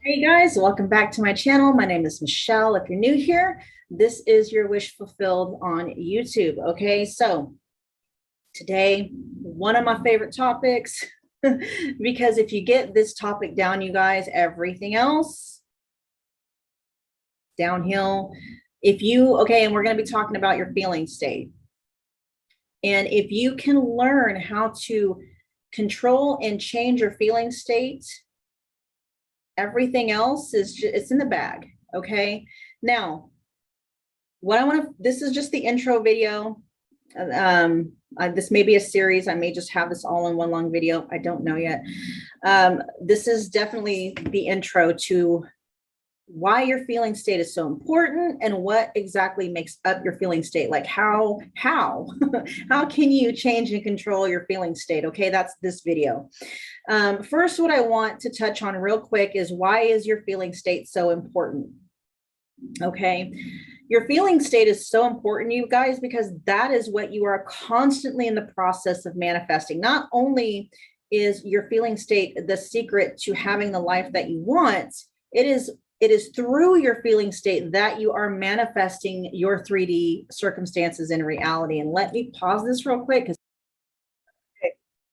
Hey guys, welcome back to my channel. My name is Michelle. If you're new here, this is your wish fulfilled on YouTube. Okay, so today, one of my favorite topics, because if you get this topic down, you guys, everything else downhill. And we're going to be talking about your feeling state. And if you can learn how to control and change your feeling state, everything else is just, it's in the bag. Okay. Now, this is just the intro video. This may be a series. I may just have this all in one long video. I don't know yet. This is definitely the intro to why your feeling state is so important and what exactly makes up your feeling state. Like how can you change and control your feeling state? Okay, that's this video. First, what I want to touch on real quick is why is your feeling state so important? Okay, your feeling state is so important, you guys, because that is what you are constantly in the process of manifesting. Not only is your feeling state the secret to having the life that you want, it is through your feeling state that you are manifesting your 3D circumstances in reality. And let me pause this real quick because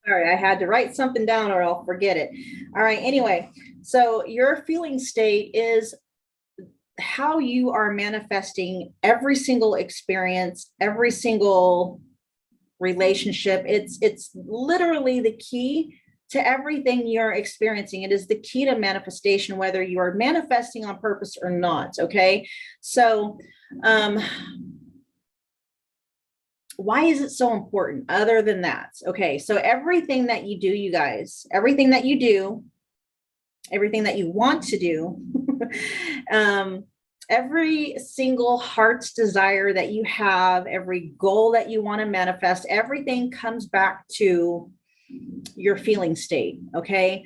sorry, I had to write something down or I'll forget it. All right, anyway, so your feeling state is how you are manifesting every single experience, every single relationship. It's literally the key to everything you're experiencing. It is the key to manifestation, whether you are manifesting on purpose or not. Okay. So, why is it so important other than that? Okay. So everything that you do, you guys, everything that you do, everything that you want to do, every single heart's desire that you have, every goal that you want to manifest, everything comes back to your feeling state. Okay.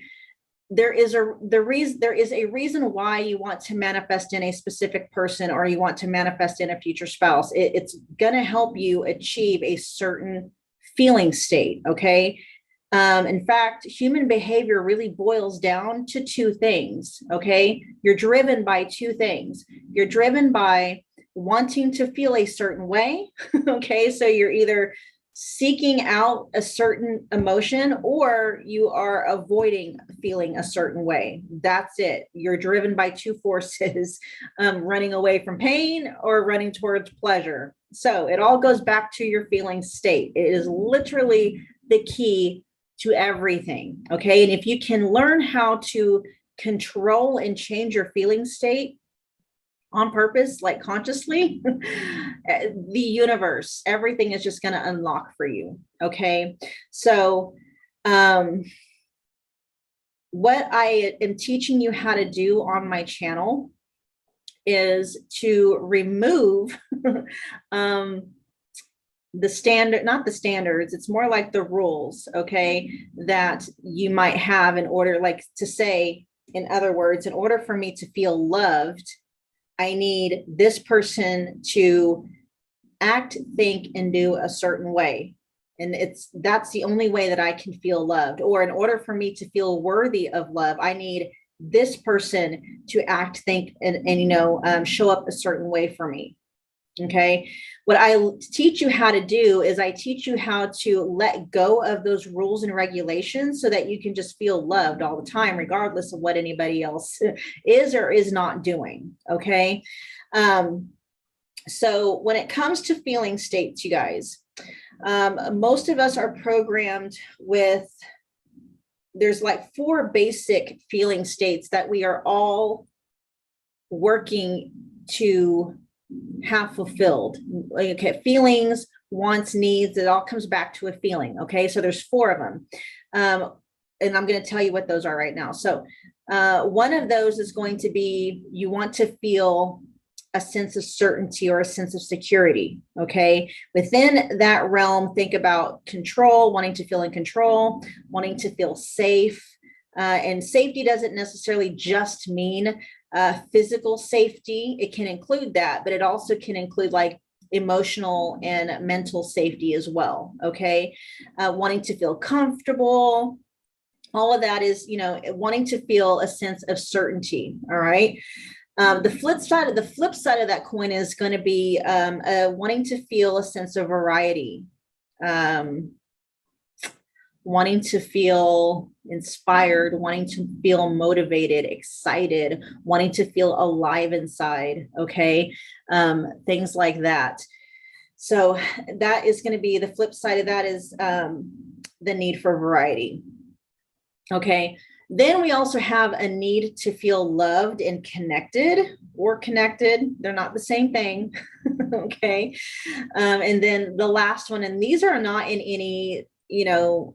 There is a reason why you want to manifest in a specific person or you want to manifest in a future spouse. It's going to help you achieve a certain feeling state. Okay. In fact, human behavior really boils down to two things. Okay. You're driven by two things. You're driven by wanting to feel a certain way. Okay. So you're either seeking out a certain emotion or you are avoiding feeling a certain way. That's it. You're driven by two forces, running away from pain or running towards pleasure. So it all goes back to your feeling state. It is literally the key to everything. Okay. And if you can learn how to control and change your feeling state on purpose, like consciously, the universe, everything is just going to unlock for you. Okay. So, what I am teaching you how to do on my channel is to remove, the standard, not the standards, it's more like the rules, okay, that you might have in order, like to say, in other words, in order for me to feel loved, I need this person to act, think, and do a certain way. And that's the only way that I can feel loved. Or in order for me to feel worthy of love, I need this person to act, think, and show up a certain way for me. Okay. What I teach you how to do is I teach you how to let go of those rules and regulations so that you can just feel loved all the time, regardless of what anybody else is or is not doing. Okay. So when it comes to feeling states, you guys, most of us are programmed with, there's like 4 basic feeling states that we are all working to have fulfilled. Okay, feelings, wants, needs, it all comes back to a feeling. Okay, so there's 4 of them. And I'm going to tell you what those are right now. So one of those is going to be, you want to feel a sense of certainty or a sense of security. Okay, within that realm, think about control, wanting to feel in control, wanting to feel safe. And safety doesn't necessarily just mean physical safety. It can include that, but it also can include like emotional and mental safety as well. Okay. Wanting to feel comfortable, All of that is, you know, wanting to feel a sense of certainty. All right. The flip side of that coin is going to be wanting to feel a sense of variety, um, wanting to feel inspired, wanting to feel motivated, excited, wanting to feel alive inside. Okay. Things like that. So that is going to be the flip side of that is the need for variety. Okay. Then we also have a need to feel loved and connected or connected. They're not the same thing. Okay. And then the last one, and these are not in any, you know,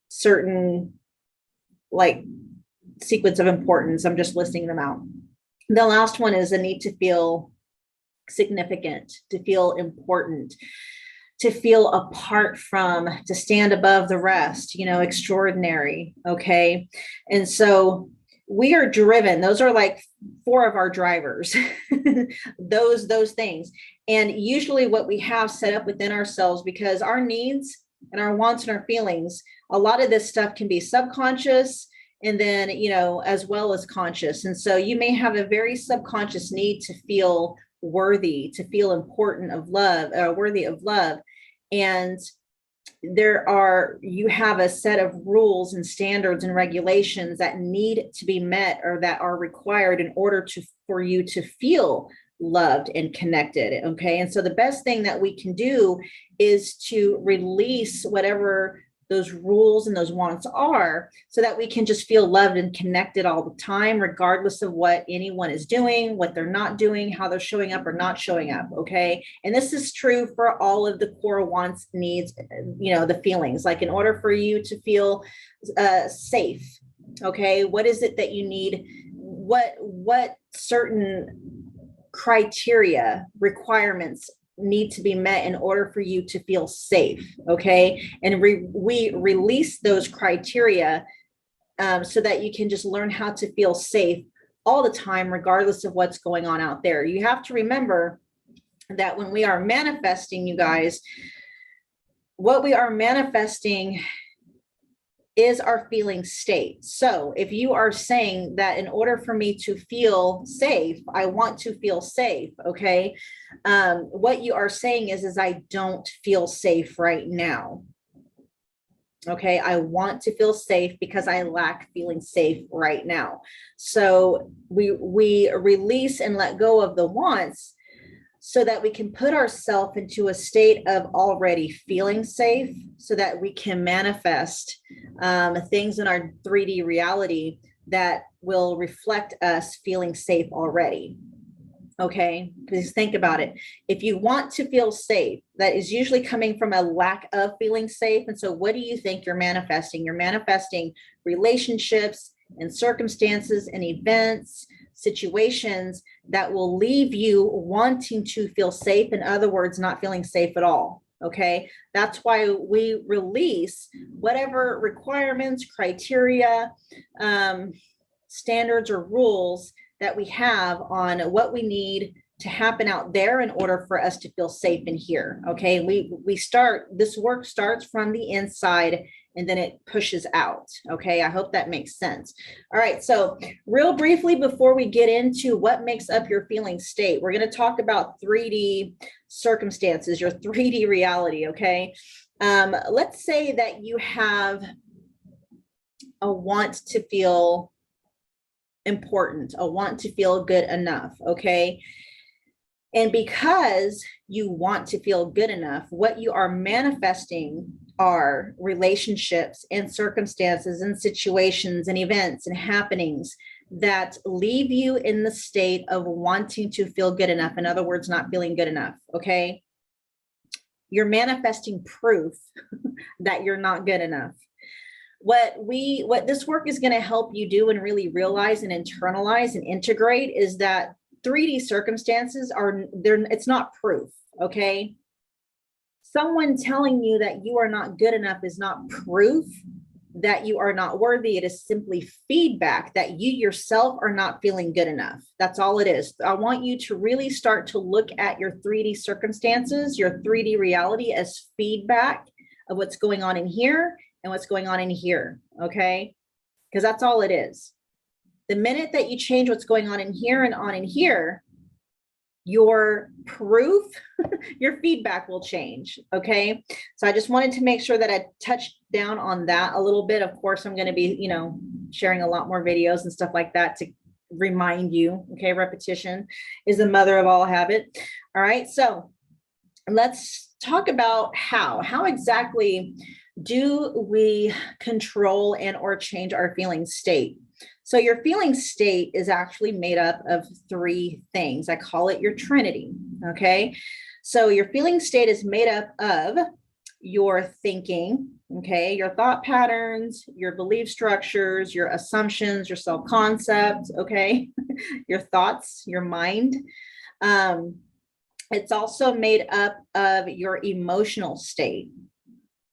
certain like sequence of importance. I'm just listing them out. The last one is a need to feel significant, to feel important, to feel apart from, to stand above the rest, you know, extraordinary. Okay. And so we are driven. Those are like 4 of our drivers, those things. And usually what we have set up within ourselves, because our needs and our wants and our feelings, a lot of this stuff can be subconscious and then, you know, as well as conscious. And so you may have a very subconscious need to feel worthy, to feel important of love, worthy of love. And you have a set of rules and standards and regulations that need to be met or that are required in order for you to feel loved and connected. Okay. And so the best thing that we can do is to release whatever those rules and those wants are, so that we can just feel loved and connected all the time, regardless of what anyone is doing, what they're not doing, how they're showing up or not showing up. Okay. And this is true for all of the core wants, needs, you know, the feelings. Like, in order for you to feel safe, okay, what is it that you need? What certain criteria, requirements need to be met in order for you to feel safe. Okay. And we release those criteria so that you can just learn how to feel safe all the time, regardless of what's going on out there. You have to remember that when we are manifesting, you guys, what we are manifesting is our feeling state. So if you are saying that in order for me to feel safe, I want to feel safe. Okay. What you are saying is I don't feel safe right now. Okay. I want to feel safe because I lack feeling safe right now. So we release and let go of the wants so that we can put ourselves into a state of already feeling safe, so that we can manifest things in our 3D reality that will reflect us feeling safe already. Okay, because think about it. If you want to feel safe, that is usually coming from a lack of feeling safe. And so what do you think you're manifesting? You're manifesting relationships and circumstances and events, situations that will leave you wanting to feel safe. In other words, not feeling safe at all. Okay. That's why we release whatever requirements, criteria, standards, or rules that we have on what we need to happen out there in order for us to feel safe in here. Okay. This work starts from the inside and then it pushes out. Okay. I hope that makes sense. All right. So real briefly, before we get into what makes up your feeling state, we're going to talk about 3D circumstances, your 3D reality. Okay. Let's say that you have a want to feel important, a want to feel good enough. Okay. And because you want to feel good enough, what you are manifesting are relationships and circumstances and situations and events and happenings that leave you in the state of wanting to feel good enough. In other words, not feeling good enough. Okay. You're manifesting proof that you're not good enough. What this work is going to help you do and really realize and internalize and integrate is that 3D circumstances it's not proof. Okay. Someone telling you that you are not good enough is not proof that you are not worthy. It is simply feedback that you yourself are not feeling good enough. That's all it is. I want you to really start to look at your 3D circumstances, your 3D reality, as feedback of what's going on in here and what's going on in here, okay? Because that's all it is. The minute that you change what's going on in here and on in here, your proof, your feedback will change, okay? So I just wanted to make sure that I touched down on that a little bit. Of course, I'm going to be, sharing a lot more videos and stuff like that to remind you, okay? Repetition is the mother of all habit. All right, so let's talk about how exactly do we control and or change our feeling state. So your feeling state is actually made up of 3 things. I call it your Trinity, okay? So your feeling state is made up of your thinking, okay? Your thought patterns, your belief structures, your assumptions, your self-concept, okay? Your thoughts, your mind. It's also made up of your emotional state,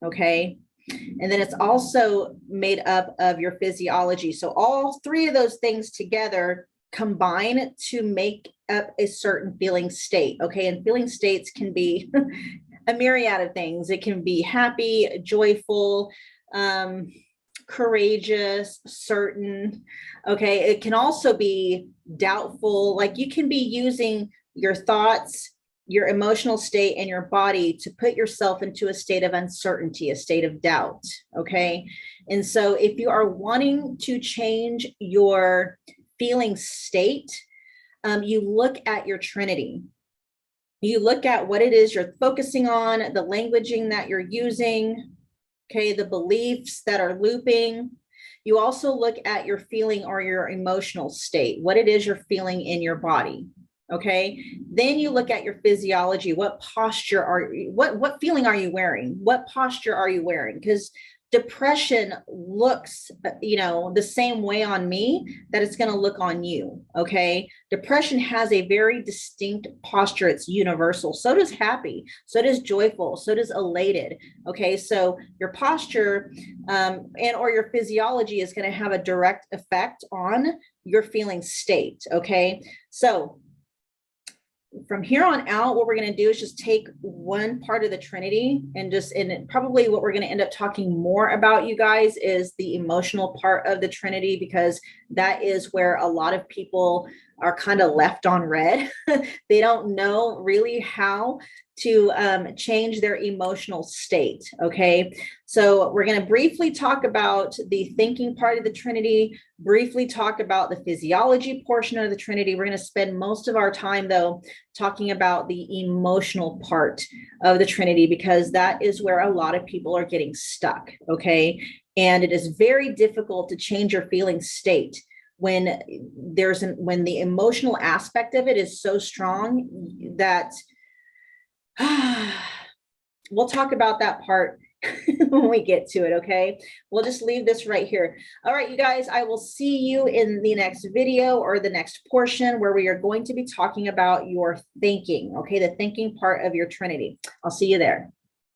okay? And then it's also made up of your physiology. So all 3 of those things together combine to make up a certain feeling state, okay? And feeling states can be a myriad of things. It can be happy, joyful, courageous, certain, okay? It can also be doubtful. Like you can be using your thoughts, your emotional state, and your body to put yourself into a state of uncertainty, a state of doubt, okay? And so if you are wanting to change your feeling state, you look at your Trinity. You look at what it is you're focusing on, the languaging that you're using, okay, the beliefs that are looping. You also look at your feeling or your emotional state, what it is you're feeling in your body. Okay. Then you look at your physiology. What posture are you, what feeling are you wearing? What posture are you wearing? Because depression looks, the same way on me that it's going to look on you. Okay. Depression has a very distinct posture. It's universal. So does happy. So does joyful. So does elated. Okay. So your posture and or your physiology is going to have a direct effect on your feeling state. Okay. So from here on out, what we're going to do is just take one part of the Trinity and probably what we're going to end up talking more about, you guys, is the emotional part of the Trinity, because that is where a lot of people are kind of left on red. They don't know really how to change their emotional state. Okay. So we're going to briefly talk about the thinking part of the Trinity, briefly talk about the physiology portion of the Trinity. We're going to spend most of our time, though, talking about the emotional part of the Trinity, because that is where a lot of people are getting stuck. Okay. And it is very difficult to change your feeling state when the emotional aspect of it is so strong that we'll talk about that part when we get to it. Okay. We'll just leave this right here. All right, you guys, I will see you in the next video or the next portion where we are going to be talking about your thinking. Okay. The thinking part of your Trinity. I'll see you there.